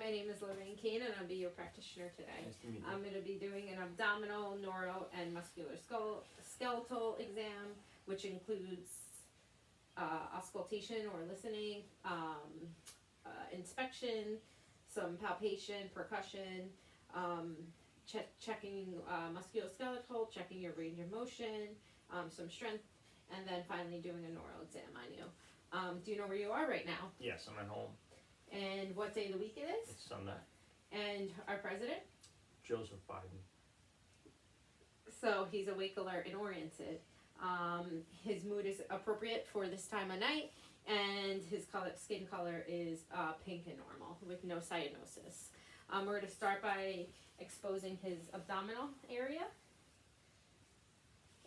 my name is Lorraine Kane, and I'll be your practitioner today. Nice to meet you. I'm going to be doing an abdominal, neuro, and musculoskeletal exam, which includes auscultation or listening, inspection, some palpation, percussion, checking musculoskeletal, checking your range of motion, some strength, and then finally doing a neuro exam on you. Do you know where you are right now? Yes, I'm at home. And what day of the week it is? It's Sunday. And our president? Joseph Biden. So he's awake, alert, and oriented. His mood is appropriate for this time of night, and his skin color is pink and normal with no cyanosis. We're going to start by exposing his abdominal area,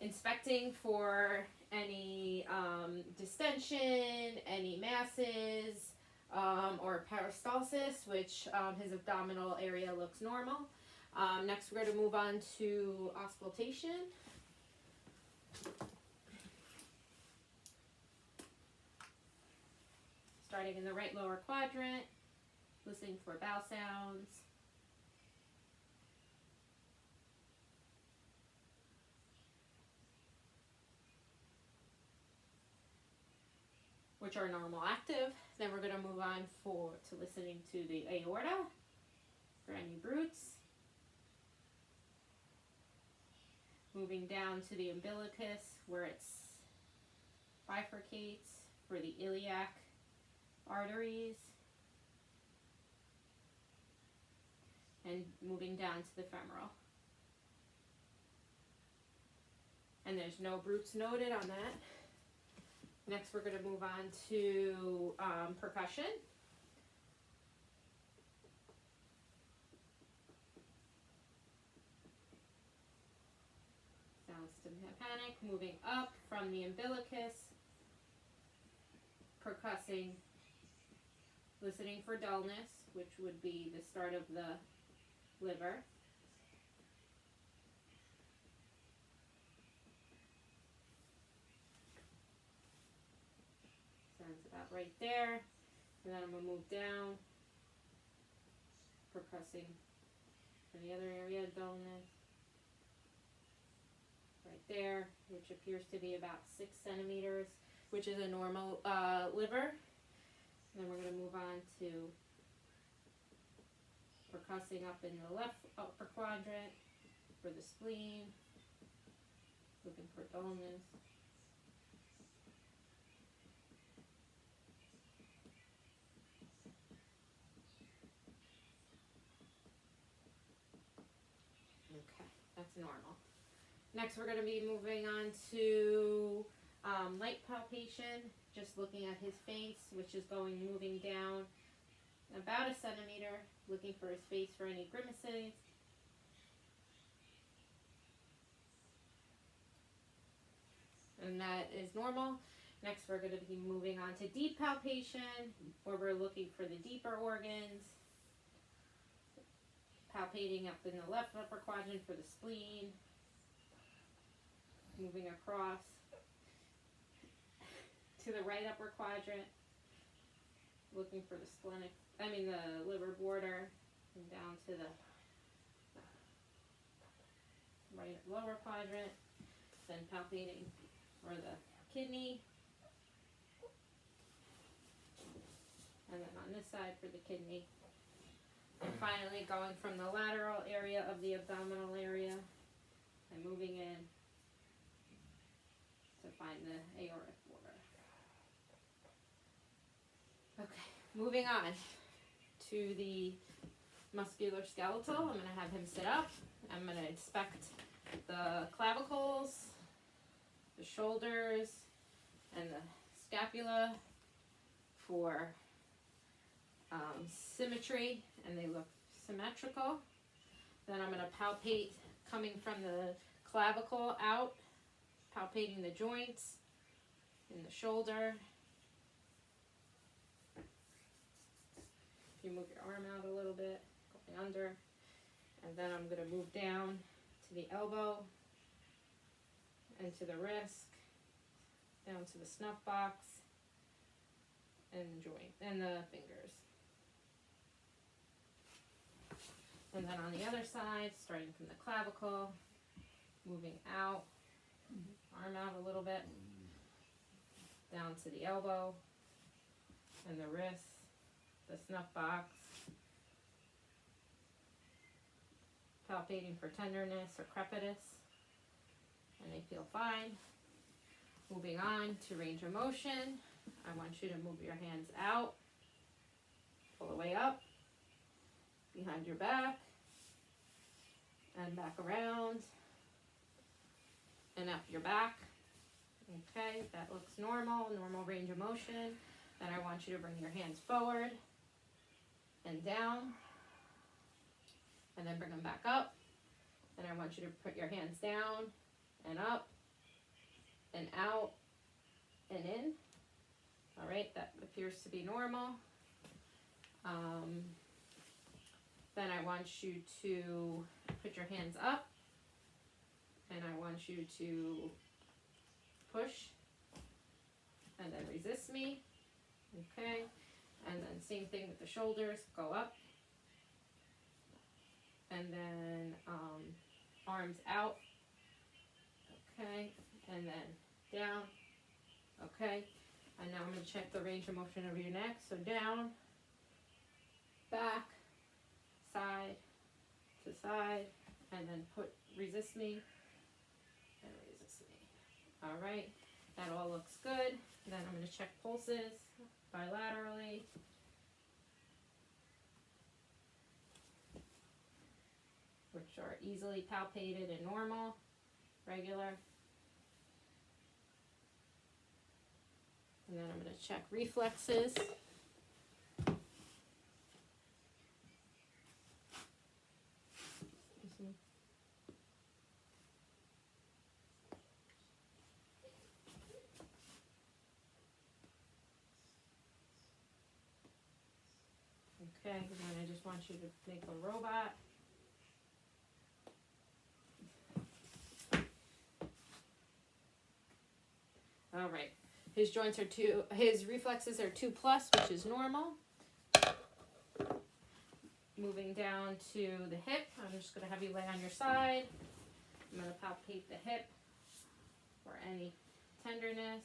inspecting for any distension, any masses, or peristalsis, which his abdominal area looks normal. Next, we're going to move on to auscultation. Starting in the right lower quadrant, listening for vowel sounds. Which are normal active. Then we're going to move on to listening to the aorta for any brutes. Moving down to the umbilicus where it bifurcates for the iliac arteries. And moving down to the femoral. And there's no brutes noted on that. Next, we're going to move on to percussion. Sounds tympanic, moving up from the umbilicus, percussing, listening for dullness, which would be the start of the liver. About right there, and then I'm going to move down, percussing for the other area, dullness, right there, which appears to be about 6 centimeters, which is a normal liver. And then we're going to move on to percussing up in the left upper quadrant for the spleen, looking for dullness. That's normal. Next, we're going to be moving on to light palpation, just looking at his face, which is moving down about 1 centimeter, looking for his face for any grimaces. And that is normal. Next, we're going to be moving on to deep palpation, where we're looking for the deeper organs. Palpating up in the left upper quadrant for the spleen, moving across to the right upper quadrant, looking for the liver border, and down to the right lower quadrant, then palpating for the kidney, and then on this side for the kidney. And finally, going from the lateral area of the abdominal area and moving in to find the aortic border. Okay, moving on to the musculoskeletal. I'm going to have him sit up. I'm going to inspect the clavicles, the shoulders, and the scapula for symmetry, and they look symmetrical. Then I'm going to palpate coming from the clavicle out, palpating the joints in the shoulder. If you move your arm out a little bit, going under, and then I'm going to move down to the elbow and to the wrist, down to the snuff box, and the joint and the fingers. And then on the other side, starting from the clavicle, moving out, arm out a little bit, down to the elbow and the wrist, the snuff box, palpating for tenderness or crepitus, and they feel fine. Moving on to range of motion, I want you to move your hands out, pull the way up, behind your back, and back around, and up your back. Okay, that looks normal, normal range of motion. Then I want you to bring your hands forward and down, and then bring them back up. And I want you to put your hands down and up and out and in. All right, that appears to be normal. Then I want you to put your hands up, and I want you to push and then resist me. Okay, and then same thing with the shoulders, go up, and then arms out, okay, and then down, okay, and now I'm going to check the range of motion of your neck. So down, back, side to side, and then resist me, and resist me. All right, that all looks good. Then I'm going to check pulses bilaterally. Which are easily palpated and normal, regular. And then I'm going to check reflexes. Okay, and then I just want you to make a robot. All right, his joints are his reflexes are 2+, which is normal. Moving down to the hip, I'm just going to have you lay on your side. I'm going to palpate the hip for any tenderness.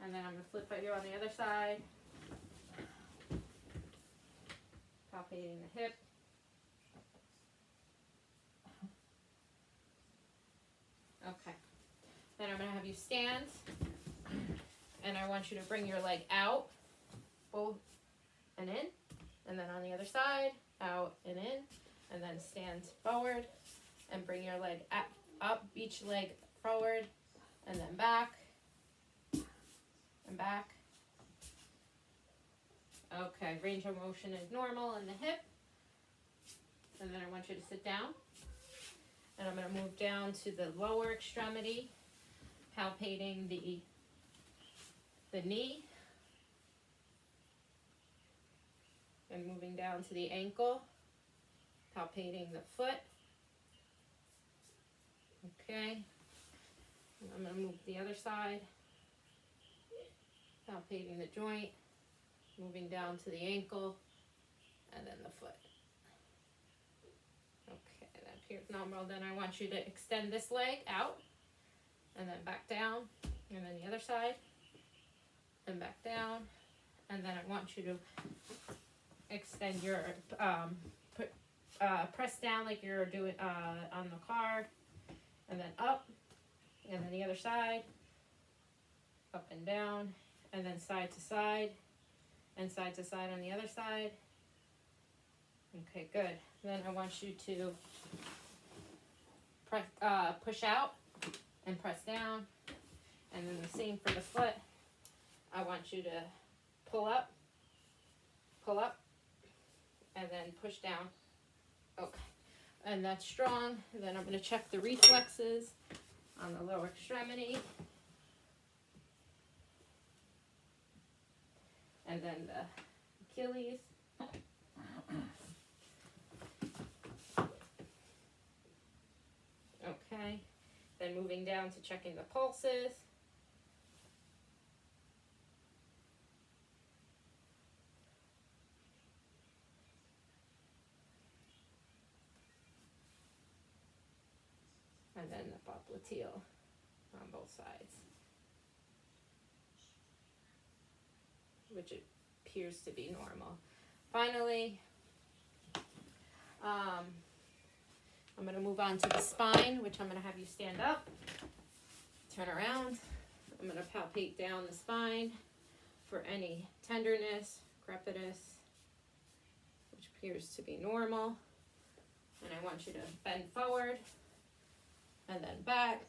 And then I'm going to flip you on the other side, palpating the hip. Okay. Then I'm going to have you stand, and I want you to bring your leg out, both and in, and then on the other side, out and in, and then stand forward, and bring your leg up, each leg forward, and then back, and back. Okay, range of motion is normal in the hip. And then I want you to sit down. And I'm going to move down to the lower extremity, palpating the knee. And moving down to the ankle, palpating the foot. Okay. And I'm going to move the other side, palpating the joint, moving down to the ankle, and then the foot. Okay, that appears normal. Then I want you to extend this leg out, and then back down, and then the other side, and back down, and then I want you to extend your, press down like you're doing on the car, and then up, and then the other side, up and down, and then side to side, and side to side on the other side. Okay, good. Then I want you to push out and press down, and then the same for the foot. I want you to pull up, and then push down. Okay, and that's strong. And then I'm going to check the reflexes on the lower extremity. And then the Achilles. Okay, then moving down to checking the pulses. and then the popliteal on both sides, which appears to be normal. Finally, I'm going to move on to the spine, which I'm going to have you stand up, turn around. I'm going to palpate down the spine for any tenderness, crepitus, which appears to be normal. And I want you to bend forward and then back.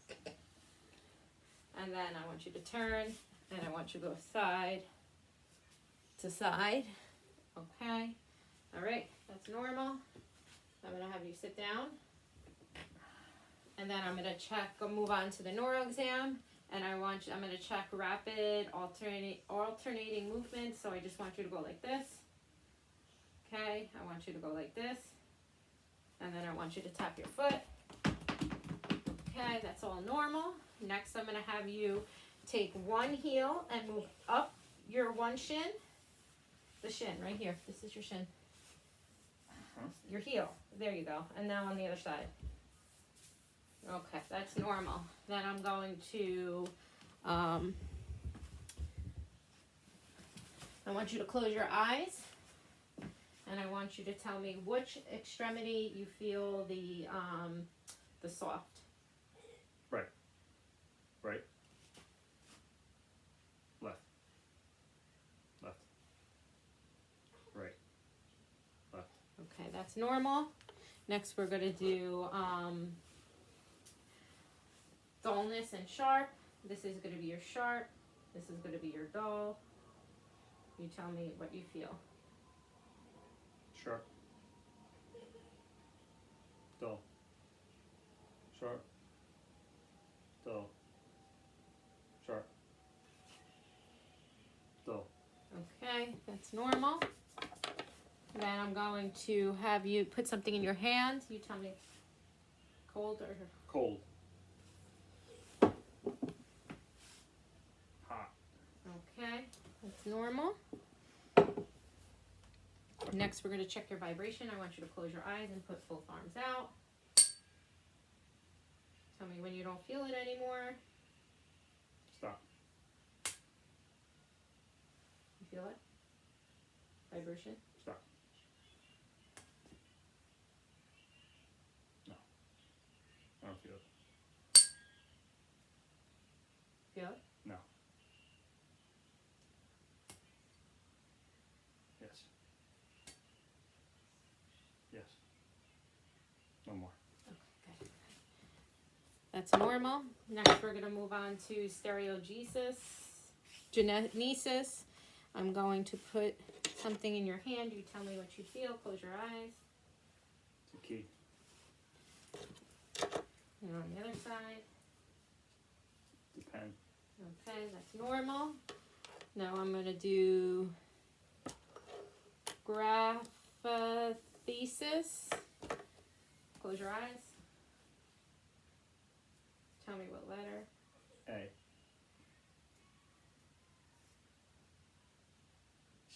And then I want you to turn and I want you to go side to side. Okay. All right. That's normal. I'm going to have you sit down. And then I'm going to check, move on to the neuro exam. And I'm going to check rapid alternating movement. So I just want you to go like this. Okay. I want you to go like this. And then I want you to tap your foot. Okay, that's all normal. Next, I'm going to have you take one heel and move up your one shin. The shin, right here. This is your shin. Your heel. There you go. And now on the other side. Okay, that's normal. Then I'm going to, I want you to close your eyes. And I want you to tell me which extremity you feel the soft. Right. Right. Left. Left. Right. Left. Okay, that's normal. Next we're going to do dullness and sharp. This is going to be your sharp. This is going to be your dull. You tell me what you feel. Sharp. Dull. Sharp. Dull. Sharp. Dull. Okay, that's normal. Then I'm going to have you put something in your hand. You tell me cold or Cold. Hot. okay, that's normal. Next, we're going to check your vibration. I want you to close your eyes and put both arms out. Tell me when you don't feel it anymore. Stop. You feel it? Vibration? Stop. No. I don't feel it. Feel it? No. Yes. Yes. No more. Okay. That's normal. Next, we're going to move on to stereogenesis. Genesis. I'm going to put something in your hand. You tell me what you feel. Close your eyes. It's a key. And on the other side. The pen. Okay, that's normal. Now I'm going to do graphesis. Close your eyes. Tell me what letter. A.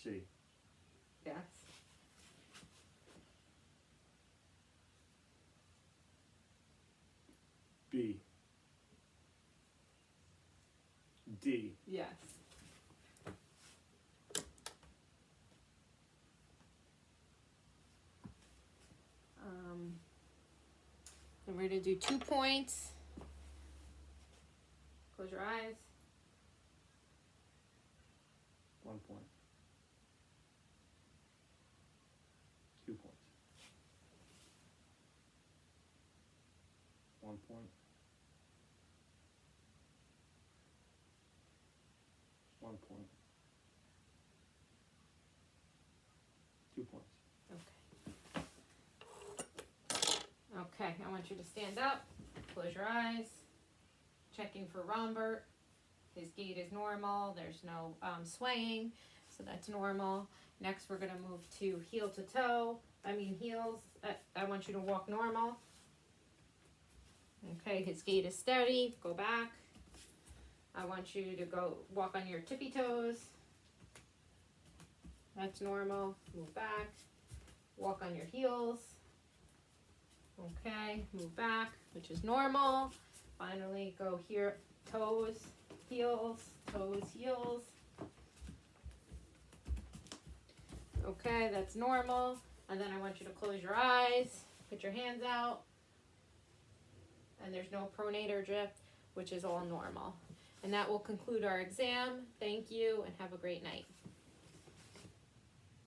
C. Yes. B. D. Yes. Then we're going to do 2 points. Close your eyes. 1 point. 2 points. 1 point. 1 point. 2 points. Okay, I want you to stand up, close your eyes, checking for Rombert. His gait is normal, there's no swaying, so that's normal. Next, we're going to move to heel to toe, heels. I want you to walk normal. Okay, his gait is steady, go back. I want you to go walk on your tippy toes. That's normal, move back. Walk on your heels. Okay, move back, which is normal. Finally, go here, toes, heels, toes, heels. Okay, that's normal. And then I want you to close your eyes, put your hands out, and there's no pronator drift, which is all normal. And that will conclude our exam. Thank you, and have a great night.